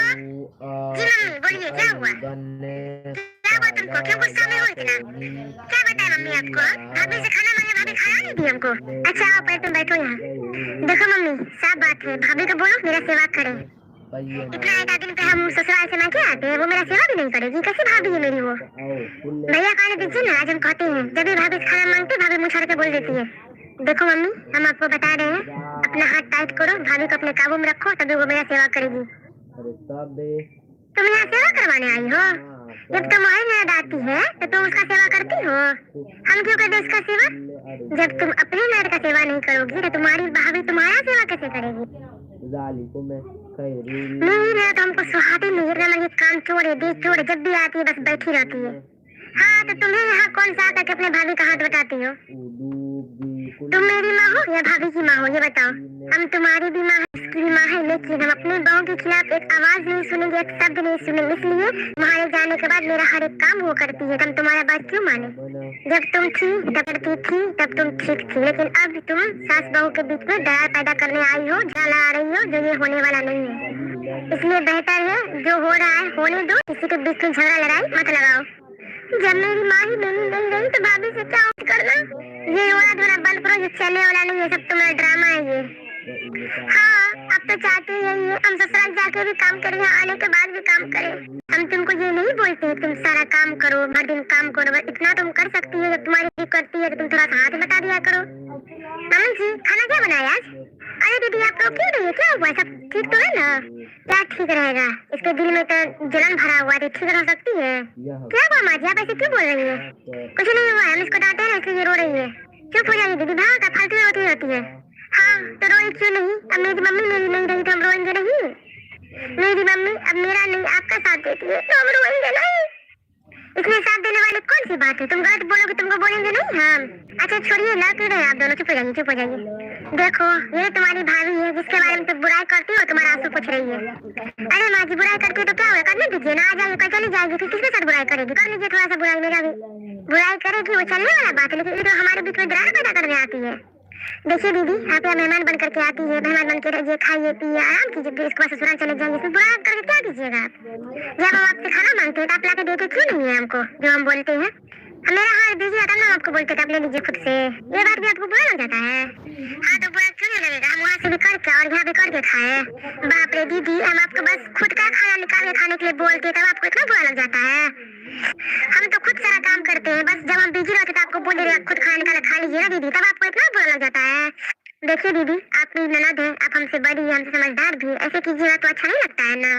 जी mummy बोलिए क्या हुआ? क्या हुआ तुमको? क्यों गुस्सा में हो इतना? क्या बताया मम्मी आपको? भाभी से खाना मांगे, भाभी खाना नहीं दी हमको। अच्छा आओ पहले तुम बैठो यहाँ। देखो मम्मी साफ बात है, भाभी को बोलो मेरा सेवा करे। इतना एक आदमी पे हम ससुराल से मांगे आते हैं, वो मेरा सेवा भी नहीं करेगी, कैसी भाभी है मेरी वो? भैया खाने दीजिए ना, आज हम खाते हैं। जब भी भाभी से खाना मांगते भाभी मुँह छाड़ के बोल देती है। देखो मम्मी हम आपको बता रहे हैं, अपना हाथ टाइट करो, भाभी को अपने काबू में रखो, तभी वो मेरा सेवा करेगी। तुम यहाँ सेवा करवाने आई हो? जब तुम्हारी ननद आती है तो तुम उसका सेवा करती हो, हम क्यों करते उसका सेवा? जब तुम अपनी ननद का सेवा नहीं करोगी तो तुम्हारी भाभी तुम्हारा सेवा कैसे करेगी? नहीं ना तो हमको सुहाती नहीं है, ये काम चोड़े दे चोड़े, जब भी आती है बस बैठी रहती है। हाँ तो तुम्हें यहाँ कौन सा आकर के अपने भाभी का हाथ बताती हो? तुम मेरी माँ हो या भाभी की माँ हो ये बताओ? हम तुम्हारी भी माँ है, इसकी भी माँ है, लेकिन हम अपने बहू के खिलाफ एक आवाज नहीं सुनेंगे, एक शब्द नहीं सुनेंगे। इसलिए तुम्हारे जाने के बाद मेरा हर एक काम वो करती है, तुम तुम्हारा बात क्यों माने? जब तुम थी तब करती थी, तब तुम ठीक थी, लेकिन अब तुम सास बहू के बीच में दरार पैदा करने आई हो, झाला आ रही हो, जो ये होने वाला नहीं है। इसलिए बेहतर है जो हो रहा है होने दो, किसी के बीच में झगड़ा लड़ाई मत लगाओ। जब मेरी माँ ही नहीं रही तो भाभी से क्या करना? ये रोना धोना बंद करो, ये चलने वाला नहीं है, सब तुम्हारा ड्रामा है ये। हाँ अब तो चाहते यही है हम ससुराल जाके भी काम करें, आने के बाद भी काम करें। हम तुमको ये नहीं बोलते तुम सारा काम करो, हर दिन काम करो, बस इतना तुम कर सकती है। जब तुम्हारी भी करती है तो तुम थोड़ा सा हाथ बता दिया करो। मम्मी जी खाना क्या बनाया आज? अरे दीदी आप लोग क्यों नहीं है, क्या हुआ? सब ठीक तो है ना? क्या ठीक रहेगा, इसके दिल में तो जलन भरा हुआ है, ठीक रह सकती है? क्या हुआ माँ जी आप ऐसे क्यों बोल रही है? कुछ नहीं हुआ, हम इसको डांटे हैं इसलिए रो रही है। चुप हो जाइए दीदी, भाग का फालतू रोती रहती है। हाँ तो रोए क्यों नहीं? अब मेरी मम्मी मेरी नहीं रही तो हम रोएंगे नहीं? मेरी मम्मी अब मेरा नहीं आपका साथ देती है तो हम रोएंगे नहीं? इसमें साथ देने वाली कौन सी बात है? तुम गलत बोलोगे तुमको बोलेंगे नहीं हम? अच्छा छोड़िए लड़ क्यों रहे आप दोनों, चुप हो जाइए चुप हो जाइए। देखो ये तुम्हारी भाभी है जिसके बारे में तुम बुराई करती हो, तुम्हारा आंसू पूछ रही है। अरे माँ जी बुराई करती है तो क्या हुआ, करने दीजिए ना, आ जाइए कल चली जाएगी, फिर किसके साथ बुराई करेगी? कर लीजिए थोड़ा सा बुराई, मेरा भी बुराई करेगी वो चलने वाला बात है, लेकिन ये तो हमारे बीच में दरार पैदा करने आती है। देखिए दीदी आप यहाँ मेहमान बन करके आती है, मेहमान बन के रहिए, खाइए पिए आराम कीजिए, फिर इसके बाद ससुराल चले जाएंगे, इसमें बुरा करके क्या कीजिएगा आप? जब हम आपसे खाना मांगते हैं तो आप लाके देते क्यों नहीं है हमको जो हम बोलते हैं? मेरा हाथ दीजिए तब ना आपको बोलते आप ले लीजिए खुद से, ये बात भी आपको बुरा लग जाता है? हाँ तो बुरा क्यों नहीं लगेगा, हम वहाँ से भी करके और यहाँ भी करके खाए। बाप रे दीदी हम आपको बस खुद का खाना निकाल के खाने के लिए बोलते तब आपको इतना बुरा लग जाता है? हम तो खुद सारा काम करते हैं, बस जब हम बिजी रहते तो आपको बोल रहे खुद खाना निकाल खा लीजिए ना दीदी, तब आपको इतना बुरा लग जाता है? देखिए दीदी आप मेरी ननद है, आप हमसे बड़ी है, हमसे समझदार भी, ऐसे कीजिएगा तो अच्छा नहीं लगता है ना।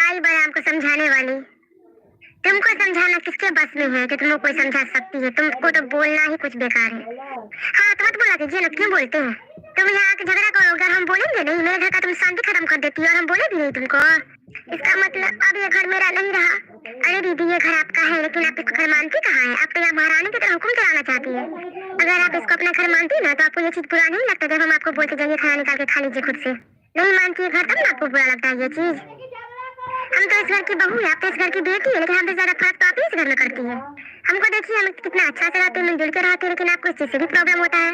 आई बड़ा हमको समझाने वाली, तुमको समझाना किसके बस में है कि तुमको कोई समझा सकती है? तुमको तो बोलना ही कुछ बेकार है। हाँ तो मत बोला कीजिए ना, क्यों बोलते हैं? तुम यहाँ आके झगड़ा करोगे और हम बोलेंगे नहीं? मेरे घर का तुम शांति खत्म कर देती हो और हम बोले भी नहीं तुमको? इसका मतलब अब ये घर मेरा नहीं रहा। अरे दीदी ये घर आपका है, लेकिन आप इसको घर मानती कहाँ है? आप तो यहाँ महारानी की तरह हुक्म चलाना चाहती है। अगर आप इसको अपना घर मानती ना तो आपको ये चीज बुरा नहीं लगता जब हम आपको बोलते जाइए खाना निकाल के खा लीजिए खुद से? नहीं मानती है घर तब ना आपको बुरा लगता है ये चीज? हम तो इस घर की बहू है, आप तो इस घर की बेटी है, लेकिन हमसे ज्यादा फर्क तो आप ही इस घर में करती है। हमको देखिए हम कितना अच्छा से रहते हैं, मिलजुल के रहते हैं, लेकिन आपको इस चीज से भी प्रॉब्लम होता है।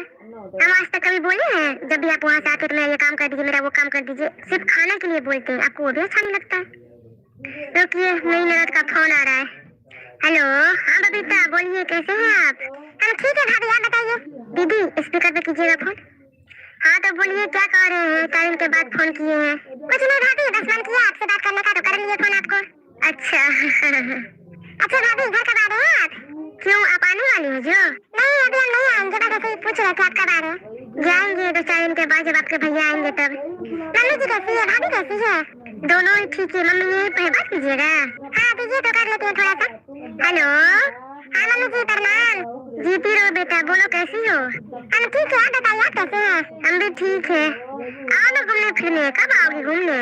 हम आज तक कभी बोले हैं जब भी आप वहाँ से आते तो मेरा ये काम कर दीजिए, मेरा वो काम कर दीजिए? सिर्फ खाने के लिए बोलते हैं, आपको वो भी अच्छा नहीं लगता है? रुकिए मेरी ननद का फोन आ रहा है। हेलो हाँ बबीता बोलिए कैसे हैं आप? हम ठीक है भाभी आप बताइए। दीदी स्पीकर पे कीजिएगा फोन। हाँ तो बोलिए क्या कर रहे हैं, टाइम के बाद फोन किए हैं? कुछ नहीं भाभी बस मन किया आपसे बात करने का तो कर लिए फोन आपको। अच्छा अच्छा भाभी घर कब आ रहे हैं आप? क्यों आप आने वाली हैं जो? नहीं अभी हम नहीं आएंगे, बस ऐसे ही पूछ रहे थे आप कब आ रहे हैं? जाएंगे 2-4 दिन के बाद जब आपके भैया आएंगे तब। मम्मी जी कैसी है, भाभी कैसी है? दोनों ही ठीक है। मम्मी यही पे बात कीजिएगा। हाँ दीजिए तो कर लेते हैं थोड़ा सा। हेलो हाँ मम्मी जी प्रणाम। जीती रहो बेटा, बोलो कैसी हो? हम ठीक है, आप बताइए आप कैसे हैं? हम भी ठीक है। आओ ना घूमने फिरने, कब आओगे घूमने?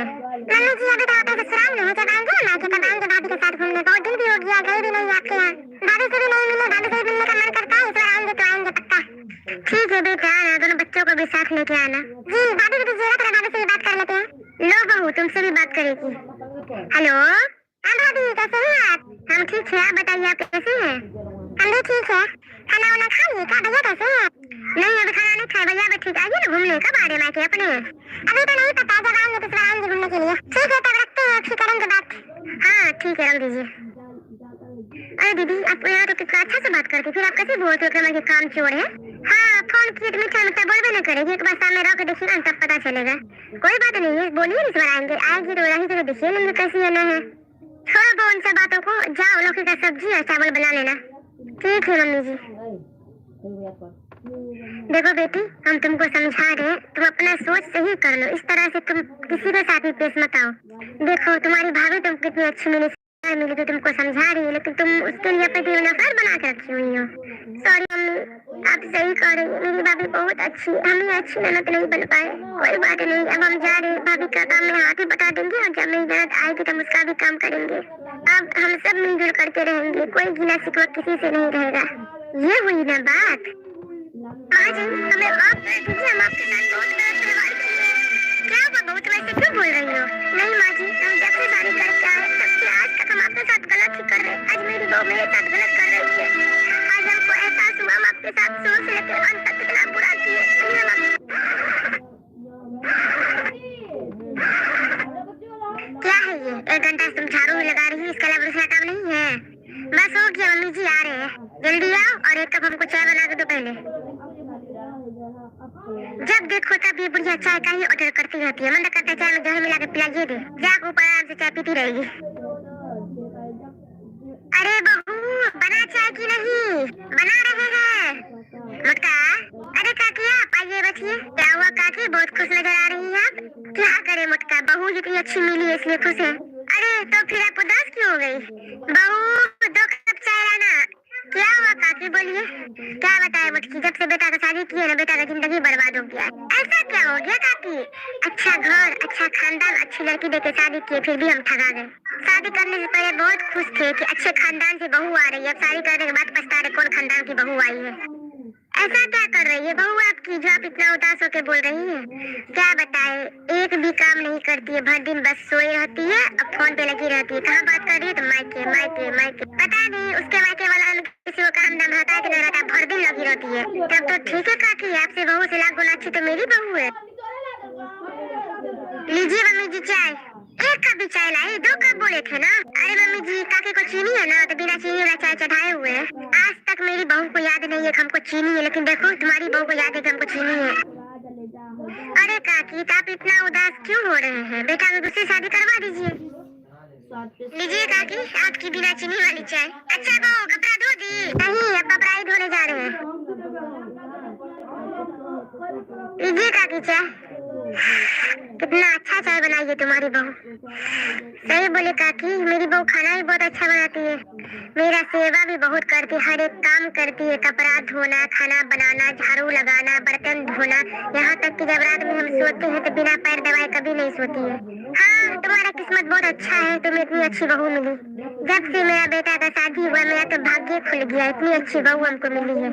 मम्मी जी अभी तो आप ससुराल में है, जब आएंगे ना कि तब आएंगे भाभी के साथ घूमने। बहुत दिन भी हो गया, गए भी नहीं आपके यहाँ, भाभी से भी नहीं मिले, भाभी से भी मिलने का मन करता है, इस बार आएंगे तो आएंगे पक्का। ठीक है बेटा आना, दोनों बच्चों को भी साथ लेके आना। जी भाभी को दीजिएगा, थोड़ा भाभी से भी बात कर लेते हैं। लो बहू तुमसे भी बात करेगी। हेलो हाँ भाभी कैसे हैं आप? हम ठीक है, आप बताइए आप कैसे हैं? हम भी ठीक है। खाना वाना खा लिए क्या? भैया कैसे हैं? नहीं अभी खाना नहीं खाए, भैया भी ठीक। आइए ना घूमने, कब आ रहे हैं मायके अपने? अभी तो नहीं पता, जब आएंगे तो आएंगे घूमने के लिए। ठीक है तब रखते हैं। ठीक है, रख दीजिए। अरे दीदी, आप यहाँ तो कितना अच्छा से बात करती, फिर आप कैसे बोलते हो कि हमारे काम चोर है? हाँ, फोन किए तो मीठा मीठा बोलबे न करेगी, एक बार सामने रख के देखिए ना, तब पता चलेगा। कोई बात नहीं है, बोलिए, इस बार आएंगे, आएगी तो रही तो देखिए मम्मी कैसी है ना है। छोड़ो वो उन सब बातों को, जाओ लौकी का सब्जी और चावल बना लेना। ठीक है मम्मी जी। देखो बेटी, हम तुमको समझा रहे हैं, तुम अपना सोच सही कर लो, इस तरह से तुम किसी के साथ भी पेश मत आओ। देखो तुम्हारी भाभी तुम कितनी अच्छी मिली तो तुमको समझा रही है, लेकिन तुम उसके लिए अपने दिल में नफरत बना के रखी हुई हो। सॉरी मम्मी, आप सही कह रही है, मेरी भाभी बहुत अच्छी है, हम ही अच्छी ननद नहीं बन पाए। कोई बात नहीं, अब हम जा रहे हैं, भाभी का काम में हाथ ही बता देंगे और जब मेरी ननद आएगी तो हम उसका भी काम करेंगे। अब हम सब मिलजुल करके रहेंगे, कोई गिला शिकवा किसी से नहीं रहेगा। ये हुई ना बात। माँ जी, हमें माफ कर दीजिए, हम आपके साथ बहुत गलत व्यवहार किए हैं। क्या हुआ बहू, तुम ऐसे क्यों बोल रही हो? नहीं माँ जी, हम जब से शादी करके आए तब से आज तक हम आपके साथ गलत ही कर रहे हैं। आज मेरी बहू मेरे साथ गलत कर रही है। आज हमको एहसास हुआ हम आपके साथ शुरू से लेकर अंत तक कितना बुरा किए। क्या है ये? 1 घंटा से तुम झाड़ू ही लगा रही हो, इसके अलावा दूसरा काम नहीं है? बस हो गया, मम्मी जी आ रहे हैं, जल्दी आओ और 1 कप हमको चाय बना के दो पहले। जब देखो तब ये बुढ़िया चाय का ही ऑर्डर करती रहती है। मन करता है चाय में जहर मिला के पिलाइए दे, जाकर ऊपर आराम से चाय पीती रहेगी। अरे बहू, बना चाय की नहीं, बना रहे हैं। मटका, अरे काकी आप आइए, बैठिए। क्या हुआ काकी, बहुत खुश नजर आ रही है आप? क्या करे मुटका, बहू इतनी अच्छी मिली है इसलिए खुश है। अरे तो फिर आप उदास क्यों हो गई? बहू 2 कप चाय लाना। क्या हुआ काकी, बोलिए। क्या बताए मुटकी, जब से बेटा का शादी की है ना, बेटा का जिंदगी बर्बाद हो गया। ऐसा क्या हो गया काकी? अच्छा घर, अच्छा खानदान, अच्छी लड़की देके शादी किए, फिर भी हम ठगा गए। शादी करने से पहले बहुत खुश थे कि अच्छे खानदान से बहू आ रही है, अब शादी करने के बाद पछता रहे कौन खानदान की बहू आई है। ऐसा क्या कर रही है बहू आपकी जो आप इतना उदास होकर बोल रही है? क्या बताए, एक भी काम नहीं करती है, भर दिन बस सोई रहती है और फोन पे लगी रहती है। कहाँ बात कर रही है तो मायके मायके मायके, पता नहीं उसके मायके वाला किसी को काम दाम रहता है कि नहीं रहता, भर दिन लगी रहती है। तब तो ठीक है काकी, आपसे बहू से लाख गुना अच्छी तो मेरी बहू है। लीजिए मम्मी जी चाय। 1 कप भी चाय लाई, 2 कप बोले थे ना। अरे मम्मी जी, काके को चीनी है ना, तो बिना चीनी वाला चाय चढ़ाए हुए हैं। आज तक मेरी बहू को याद नहीं है कि हमको चीनी है, लेकिन देखो तुम्हारी बहू को याद है कि हमको चीनी है। अरे काकी, तो आप इतना उदास क्यों हो रहे हैं? बेटा को दूसरी शादी करवा दीजिए। लीजिए काकी, आपकी बिना चीनी वाली चाय। अच्छा बहू, कपड़ा धो दी? नहीं, अब कपड़ा ही धोने जा रहे हैं। लीजिए काकी चाय। कितना अच्छा चाय बनाई है तुम्हारी बहू। सही बोले काकी, मेरी बहू खाना भी बहुत अच्छा बनाती है, मेरा सेवा भी बहुत करती है, हर एक काम करती है, कपड़ा धोना, खाना बनाना, झाड़ू लगाना, बर्तन धोना, यहाँ तक कि जब रात में हम सोते हैं तो बिना पैर दबाए कभी नहीं सोती है। हाँ, तुम्हारा किस्मत बहुत अच्छा है, तुम्हें इतनी अच्छी बहू मिली। जब से मेरा बेटा का शादी हुआ मेरा तो भाग्य खुल गया, इतनी अच्छी बहू हमको मिली है।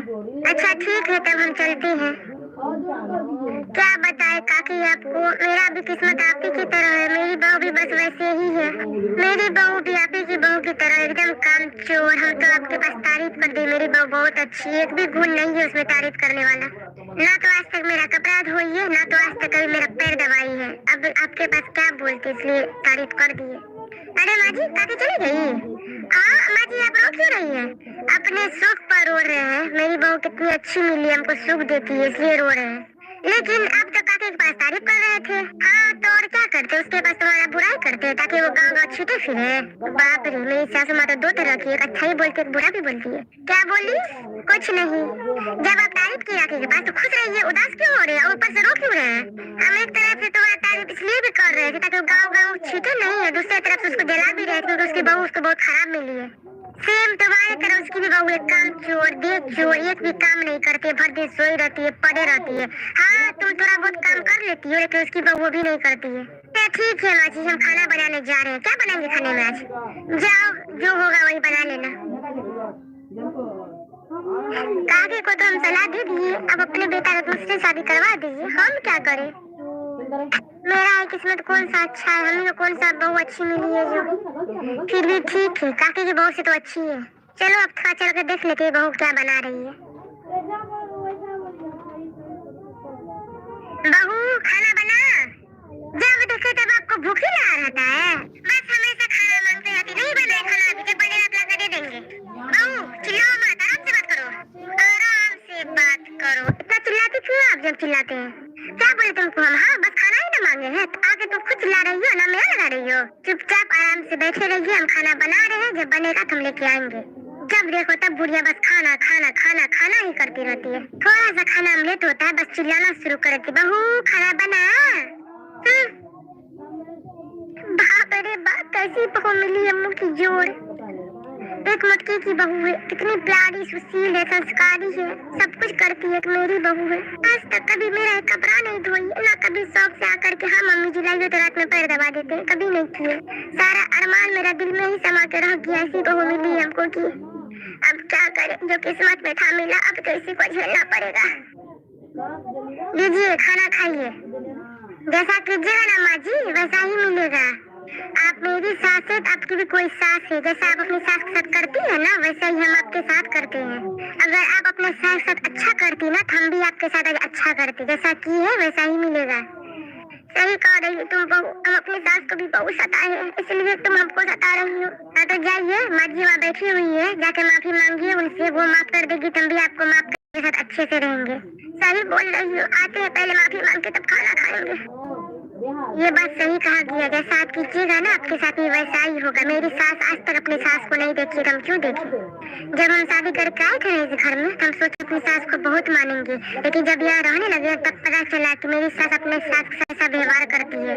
अच्छा ठीक है, तब हम चलते हैं। क्या बताए काकी आपको, मेरा भी किस्मत आप ही की तरह है, मेरी बहू भी बस वैसे ही है। मेरी बहू भी आप ही की बहू की तरह एकदम कामचोर। हम तो आपके पास तारीफ कर दी, मेरी बहू बहुत अच्छी है, एक भी गुण नहीं है उसमें तारीफ करने वाला। ना तो आज तक मेरा कपड़ा धोई है, ना तो आज तक कभी मेरा पैर दबाई है। अब आपके पास क्या बोलते, इसलिए तारीफ कर दिए। अरे माँ जी, काकी चली गई? हाँ माँ जी, आप रो क्यों रही है? अपने सुख पर रो रहे हैं, मेरी बहू कितनी अच्छी मिली, हमको सुख देती है इसलिए रो रहे हैं। लेकिन आप तो काके के पास तारीफ कर रहे थे। हाँ तो और क्या करते, उसके पास तुम्हारा बुराई करते ताकि वो गाँव गाँव छूटे फिरे। बाप रे, मेरी सासू माँ तो 2 तरह की, एक अच्छा ही बोलती है, एक बुरा भी बोलती है। क्या बोली? कुछ नहीं। जब आप तारीफ की काके के पास तो खुश रहिए, उदास क्यों हो रहे हैं, ऊपर से रो क्यों रहे हैं? हम एक तरफ से तुम्हारा तारीफ इसलिए भी कर रहे थे ताकि वो गाँव गाँव छूटे नहीं है, दूसरी तरफ से उसको जला भी रहे थे क्योंकि उसकी बहू उसको बहुत खराब मिली है। सेम तुम्हारे तरह उसकी भी बहू एक काम चोर, देख चोर, एक भी काम नहीं करती, भर दिन सोई रहती है, पड़े रहती है। हाँ तुम थोड़ा बहुत काम कर लेती हो, लेकिन उसकी बहू वो भी नहीं करती है। तो ठीक है माँ जी, हम खाना बनाने जा रहे हैं। क्या बनाएंगे खाने में आज? जाओ, जो होगा वही बना लेना। काके को तो हम सलाह दे दिए, अब अपने बेटा को दूसरी शादी करवा दीजिए, हम क्या करें? मेरा किस्मत कौन सा अच्छा है, हमें तो कौन सा बहू अच्छी मिली है जो। फिर भी ठीक है, काके की बहू से तो अच्छी है। चलो अब थोड़ा चल कर देख लेते हैं बहू क्या बना रही है। बहू खाना बना। जब देखे तब आपको भूख ही लगा रहता है, बस हमेशा खाना मांगते रहती, नहीं बना खाना में लगा रही हो? चुपचाप आराम से बैठे रहिए, हम खाना बना रहे हैं, जब बनेगा तो हम लेके आएंगे। जब देखो तब बुढ़िया बस खाना खाना खाना खाना ही करती रहती है। थोड़ा सा खाना लेट होता है बस चिल्लाना शुरू कर देती, बहू खाना बना। बाप रे बाप, कैसी बहू मिली अम्मू की जोड़। एक मटके की बहू है, कितनी प्यारी सुशील है, संस्कारी है, सब कुछ करती है, एक मेरी बहू है। आज तक कभी मेरा एक कपड़ा नहीं धोई, ना कभी शौक से आकर के हाँ मम्मी जी लाइए तो रात में पैर दबा देते, कभी नहीं किए। सारा अरमान मेरा दिल में ही समा के रह गया, ऐसी बहू मिली हमको की। अब क्या करें, जो किस्मत में था मिला, अब तो इसी को झेलना पड़ेगा। लीजिए खाना खाइए, जैसा कीजिएगा ना माँ जी वैसा ही मिलेगा। आप मेरी सास है, आपकी भी कोई सास है। जैसा आप अपनी सास के साथ करती है ना, वैसा ही हम आपके साथ करते हैं। अगर आप अपने सास के साथ अच्छा करती ना, तो हम भी आपके साथ अच्छा करते। जैसा की है वैसा ही मिलेगा। सही कह रही हो तुम बहू, हम अपनी सास को भी बहुत सताए हैं, इसलिए तुम हमको सता रही हो। हाँ तो जाइए, माँ जी वहाँ बैठी हुई है, जाके माफी मांगिए उनसे, वो माफ कर देगी, तुम भी आपको माफ करने के साथ अच्छे से रहेंगे। सही बोल रही हो, आते हैं पहले माफी मांग के तब खाना खाएंगे। ये बात सही कहा गया, जैसा आप कीजिएगा ना आपके साथ भी वैसा ही होगा। मेरी सास आज तक अपनी सास को नहीं देखी, हम क्यों देखें? जब हम शादी करके आए थे इस घर में, तो हम सोचे अपनी सास को बहुत मानेंगे, लेकिन जब यहाँ रहने लगे तब पता चला कि मेरी सास अपने सास के साथ ऐसा व्यवहार करती है।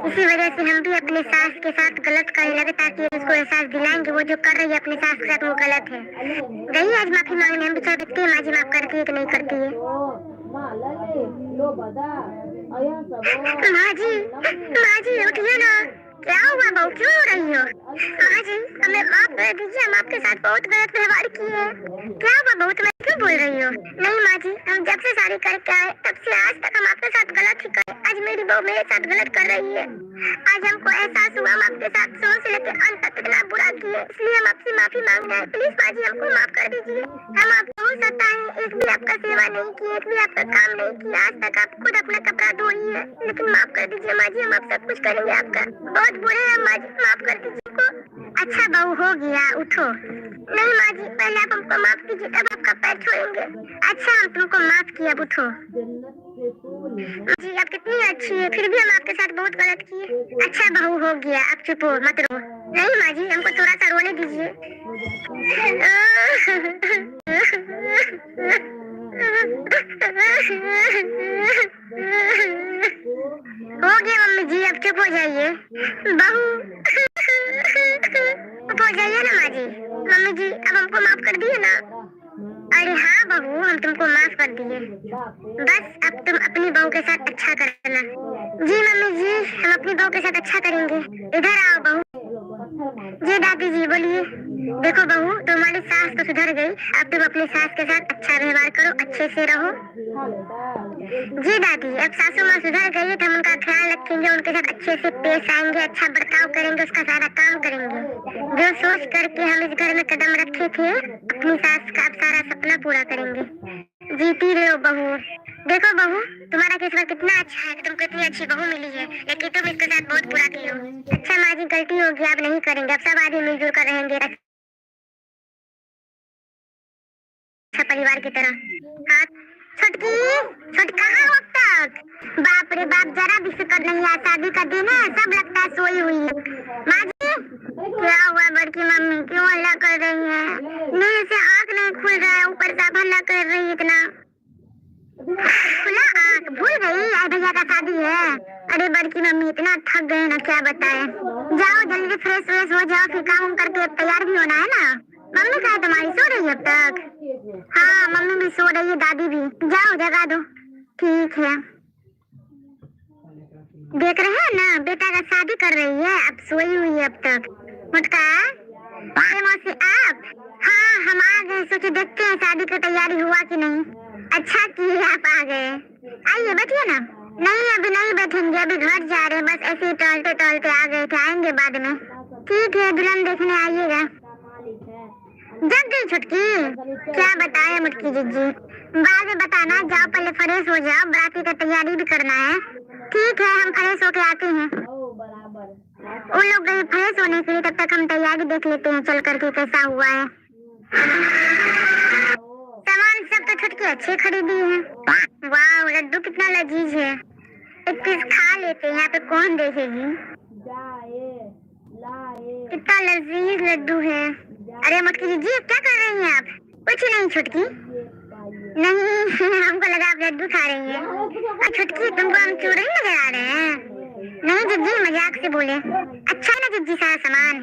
इसी वजह से हम भी अपने सास के साथ गलत करने लगे, ताकि उसको एहसास दिलाएंगे वो जो कर रही है अपने सास के साथ वो गलत है। गई आज माफी मांगने, हम भी देखते हैं माँ जी माफ करती है कि नहीं करती है। माँ जी उठिए ना, क्या हुआ बहू, क्यों रो रही हो? माँ जी हमें माफ कर दीजिए, हम आपके साथ बहुत गलत व्यवहार किए हैं। क्या हुआ बहू, तुम क्यों बोल रही हो? नहीं माँ जी, हम जब से शादी करके आए तब से आज तक हम आपके साथ गलत ही करे। आज मेरी बहू मेरे साथ गलत कर रही है। आज हमको एहसास हुआ हम आपके साथ शुरू से लेकर अंत तक इतना बुरा किए, इसलिए हम आपसे माफी मांग रहे हैं। प्लीज माँ जी हमको माफ कर दीजिए। हम आपको बहुत सताए, एक भी आपका सेवा नहीं की, एक भी आपका काम नहीं किया। आज तक आप खुद अपना कपड़ा धोई है, लेकिन माफ कर दीजिए माँ जी, हम आप सब कुछ करेंगे आपका। बहुत बुरे हैं माँ जी, माफ कर दीजिए को। अच्छा बहू हो गया, उठो। नहीं माँ जी, पहले आप हमको माफ कीजिए तब आपका पैर छोड़ेंगे। अच्छा हम तुमको माफ किया, अब उठो। जी आप कितनी अच्छी है, फिर भी हम आपके साथ बहुत गलत किए। अच्छा बहू हो गया, आप चुप हो, मत रो। नहीं माँ जी, हमको थोड़ा सा रोने दीजिए। हो गया मम्मी जी, अब चुप हो जाइए। बहू चुप हो जाइए ना माँ जी। मम्मी जी अब हमको माफ कर दिए ना? अरे हाँ बहू, हम तुमको माफ कर दिए, बस अब तुम अपनी बहू के साथ अच्छा करना। जी मम्मी जी, हम अपनी बहू के साथ अच्छा करेंगे। इधर आओ बहू। जी दादी जी बोलिए। देखो बहू, तुम्हारी सास तो सुधर गई, अब तुम अपनी सास के साथ अच्छा व्यवहार करो, अच्छे से रहो। जी दादी, अब सासू माँ सुधर गई है तो हम उनका ख्याल रखेंगे, उनके साथ अच्छे से पेश आएंगे, अच्छा बर्ताव करेंगे, उसका सारा काम करेंगे। जो सोच करके हम इस घर में कदम रखे थे, अपनी सास का अब सारा सपना पूरा करेंगे। जीती रहो बहू। देखो बहू, तुम्हारा किस्मत कितना अच्छा है, तुमको इतनी अच्छी बहू मिली है, लेकिन तुम इसके साथ बहुत बुरा की हो। अच्छा माँ जी, गलती होगी, आप नहीं करेंगे, अब सब आदमी मिलजुल कर रहेंगे अच्छा परिवार की तरह। हाँ छुटकी, छुट कहाँ हो तक? बाप रे बाप, जरा भी फिक्र नहीं है, शादी का दिन है, सब लगता है सोई हुई है। माँ जी क्या हुआ बड़की मम्मी, क्यों हल्ला कर रही है? नींद से आँख नहीं खुल रहा है, ऊपर से आप हल्ला कर रही है इतना। खुला आँख, भूल गई आज भैया का शादी है। अरे बड़की मम्मी इतना थक गए ना, क्या बताए। जाओ जल्दी फ्रेश व्रेश हो जाओ, फिर काम करके तैयार भी होना है ना। मम्मी कहाँ है तुम्हारी, सो रही है अब तक? हाँ मम्मी भी सो रही है, दादी भी। जाओ जगा दो। ठीक है। देख रहे हैं ना, बेटा का शादी कर रही है, अब सोई हुई है अब तक। मुटका मौसी आप? हाँ हम आ गए, सोचे देखते हैं शादी की तैयारी हुआ कि नहीं। अच्छा किए आप आ गए, आइए बैठिए ना। नहीं अभी नहीं बैठेंगे, अभी घर जा रहे हैं, बस ऐसे ही टहलते टहलते आ गए थे, आएंगे बाद में। ठीक है, दुल्हन देखने आइएगा। जग गई छुटकी, क्या बताए मुटकी जीजी, बाद में बताना, जाओ पहले फ्रेश हो जाओ, बराती का तैयारी भी करना है। ठीक है, हम फ्रेश होके आते हैं। उन लोग गए फ्रेश होने के लिए, तब तक हम तैयारी देख लेते हैं चल करके कैसा हुआ है। सामान सब तो छुटकी अच्छे खरीदी है। वाह लड्डू कितना लजीज है, एक पीस खा लेते हैं, यहाँ पे कौन देखेगी। कितना लजीज लड्डू है। अरे मटकी जी क्या कर रही हैं आप? कुछ नहीं छुटकी, नहीं हमको लगा आप लड्डू खा रही हैं। और छुटकी तुमको हम चूर नहीं नजर आ रहे हैं? नहीं जिज्जी मजाक से बोले। अच्छा है ना जिज्जी सारा सामान?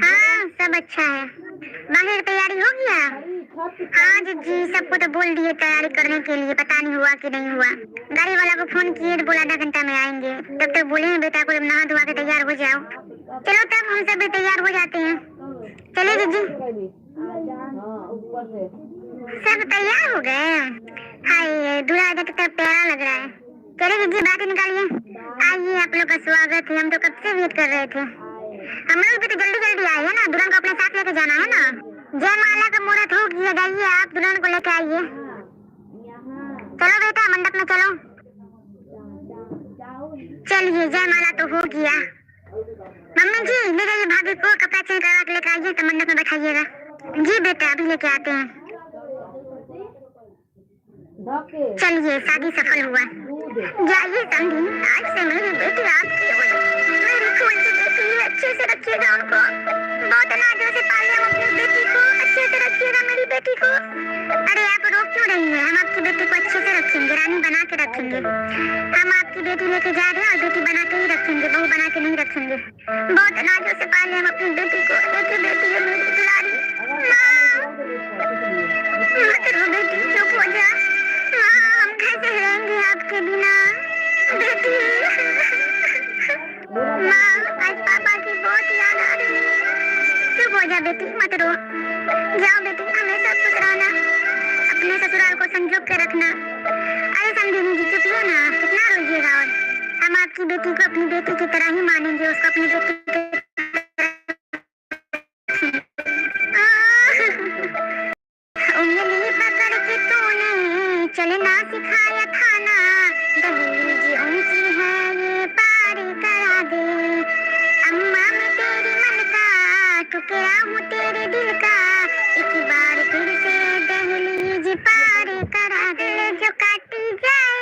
हाँ सब अच्छा है। बाहर तैयारी हो गया? हाँ जिज्जी सबको तो बोल दिए तैयारी करने के लिए, पता नहीं हुआ कि नहीं हुआ। गाड़ी वाला को फोन किए तो बोला आधा घंटा में आएंगे। तब तक बोले हैं बेटा को जब नहा धोआ के तैयार हो जाओ। चलो तब हम सब भी तैयार हो जाते हैं। चलिए जिज्जी। सब तैयार हो गए? हाय दूल्हा आजा कितना प्यारा लग रहा है। चलिए जिज्जी बातें निकालिए। आइए आप लोग का स्वागत है, हम तो कब से वेट कर रहे थे। हम लोग भी तो जल्दी जल्दी आए हैं ना, दुल्हन को अपने साथ लेके जाना है ना। जयमाला का मुहूर्त हो गया, जाइए आप दुल्हन को लेके आइए। चलो बेटा मंडप में चलो। चलिए जयमाला तो हो गया। मम्मी जी ले जाइए भाभी को कपड़ा चेंज करा के लेके आइए तो मंडप में बैठाइएगा। जी बेटा अभी लेके आते हैं। चलिए शादी सफल हुआ। जाइए समझी, आज से मेरी बेटी आपकी हो गई। मेरी छोटी बेटी है, अच्छे से रखिएगा उनको। बहुत अनाजों से पाले हम अपनी बेटी को, अच्छे से रखिएगा मेरी बेटी को। अरे आप रोक क्यों रही हैं? हम आपकी बेटी को अच्छे से रखेंगे, रानी बना के रखेंगे। हम आपकी बेटी लेके जा रहे हैं और बेटी बना के ही रखेंगे, बहू बना के नहीं रखेंगे। बहुत अनाजों से पाले हम अपनी बेटी को। देखिए बेटी है मेरी दुलारी। मत रो बेटी, चुप हो जा। हम कैसे रहेंगे आपके बिना बेटी? माँ आज पापा की बहुत याद आ रही है। चुप हो जा बेटी, मत रो। जाओ बेटी हमेशा खुश रहना, अपने ससुराल को संजो के रखना। अरे समझी जी चुपिए ना, कितना रोइएगा। और हम आपकी बेटी को अपनी बेटी की तरह ही मानेंगे, उसको अपनी बेटी उंगली पकड़ के तूने चलना सिखाया था ना, दहेज ऊंची है ये पार करा दे। अम्मा मैं तेरी मन का टुकड़ा हूँ तेरे दिल का, एक बार फिर से दहलीज पार करा दे। जो काटी जाए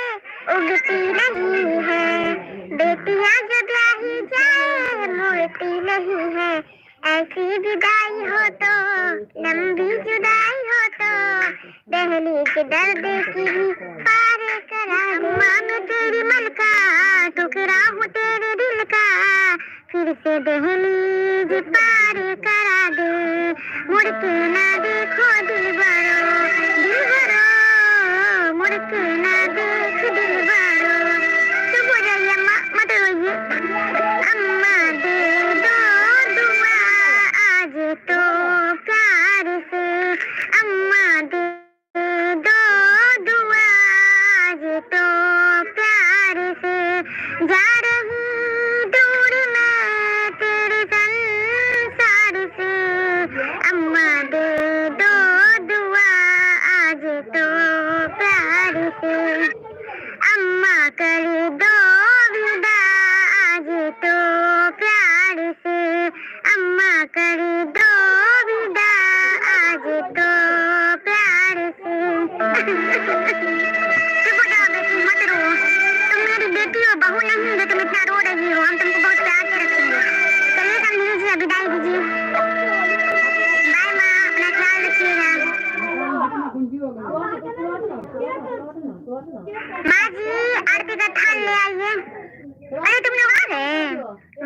उगती नहीं है, बेटियां जो ब्याही जाए मोड़ती नहीं है। ऐसी विदाई हो तो लंबी जुदाई हो तो दहलीज दर्द की भी पार करा दे। माँ मैं तेरी मन का टुकड़ा हूँ तेरे दिल का, फिर से दहलीज पार करा दे। मुड़ के ना देखो दिल भरो, दिल भरो मुड़ के ना देख दिल भरो। चुप हो जाइए अम्मा, मत रोइए। अम्मा दे दो दुआ आज तो प्यार से, अम्मा दे दो दुआ आज तो प्यार से। जा रही दूर मैं तेरे संसार से, अम्मा दे दो दुआ आज तो प्यार से। अम्मा कर दो विदा आज तो प्यार से, अम्मा कर दो विदा आज तो प्यार से। चुप हो जाओ बेटी, मत रो। तुम मेरी बेटी हो, बहू नहीं जो तुम इतना रो रही हो। हम तुमको बहुत प्यार से रखेंगे। चलिए समझी जी विदाई दीजिए। बाय माँ, अपना ख्याल रखिएगा। माँ जी आरती का थाल ले आइए। अरे तुम लोग आ गए?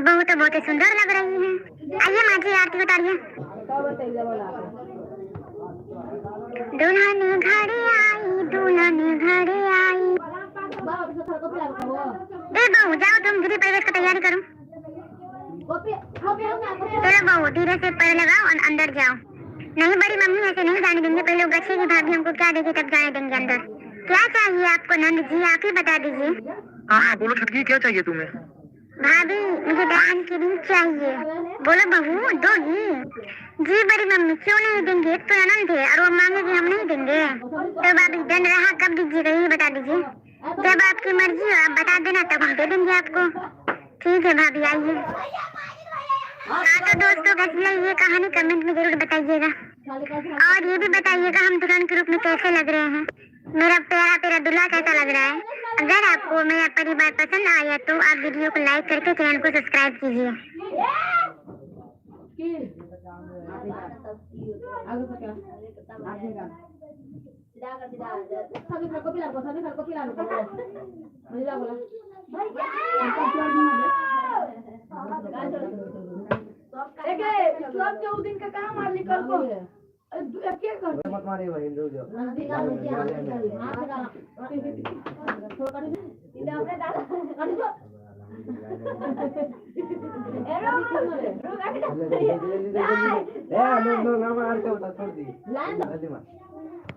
बहू तो बहुत ही सुंदर लग रही है। आइए माँ जी आरती उतारिए। दुल्हन घर आई, दुल्हन घर आई। ए बहू जाओ तुम गृह प्रवेश की तैयारी करो। चलो बहू धीरे से पैर लगाओ और अंदर जाओ। नहीं बड़ी मम्मी ऐसे नहीं जाने देंगे, पहले गच्छेगी भाभी हमको क्या देगी तब जाने देंगे अंदर। क्या चाहिए आपको नंद जी, आप ही बता दीजिए। हाँ बोलो छुटकी, क्या चाहिए तुम्हें? भाभी मुझे दान की रिंग चाहिए। बोलो बहू दोगी? जी बड़ी मम्मी क्यों नहीं देंगे, एक तो अनंत है और वो मांगेगी हम नहीं देंगे। तो भाभी दंड रहा कब दीजिएगा ये बता दीजिए। जब आपकी मर्जी हो आप बता देना, तब हम दे देंगे आपको। ठीक है भाभी आइए। हाँ तो दोस्तों कैसी लगी ये कहानी कमेंट में जरूर बताइएगा, और ये भी बताइएगा हम दुल्हन के रूप में कैसे लग रहे हैं। मेरा प्यारा प्यारा दूल्हा कैसा लग रहा है। अगर आपको मेरा परिवार पसंद आया तो आप वीडियो को लाइक करके चैनल को सब्सक्राइब कीजिए। मत मारे भाई हिंदू जो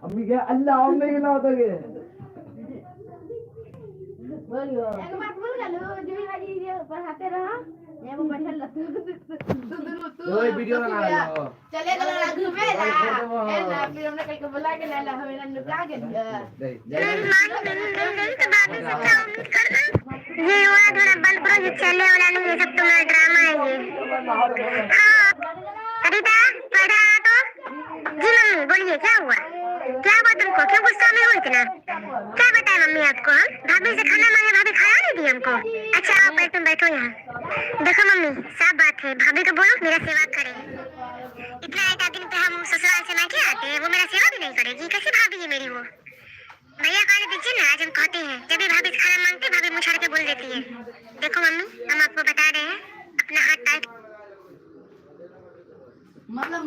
अम्मी क्या अल्लाह अम्मी के ना होता के एक बात बोल गलो जुमी वाली ये पढ़ाते रहा ये वो बैठल तू वीडियो बना लो चले गलो घूमे ला ए ना फिर हमने कल को बुला के लाला हमें ना नुका के नहीं तो बाबू से क्या उम्मीद करना। ये वाला थोड़ा बंद करो, ये चलने वाला नहीं, ये सब तुम्हारा ड्रामा है ये। हाँ सरिता पढ़ा तो जी मम्मी बोलिए क्या हुआ तुमको, क्यों गुस्सा में हो इतना? क्या बताए मम्मी आपको? हम भाभी से खाना मांगे, भाभी खाया नहीं दी हमको। अच्छा आओ पहले तुम बैठो यहाँ। देखो मम्मी साफ बात है, भाभी को बोलो मेरा सेवा करे। इतना एक दिन पे हम ससुराल से मायके आते हैं, वो मेरा सेवा भी नहीं करेगी? कैसी भाभी है मेरी वो? भैया खाने दीजिए ना, आज हम कहते हैं जब भी भाभी से खाना मांगते भाभी मुँह छाड़ के बोल देती है। देखो मम्मी हम आपको बता रहे हैं अपना हाथ टाइट मतलब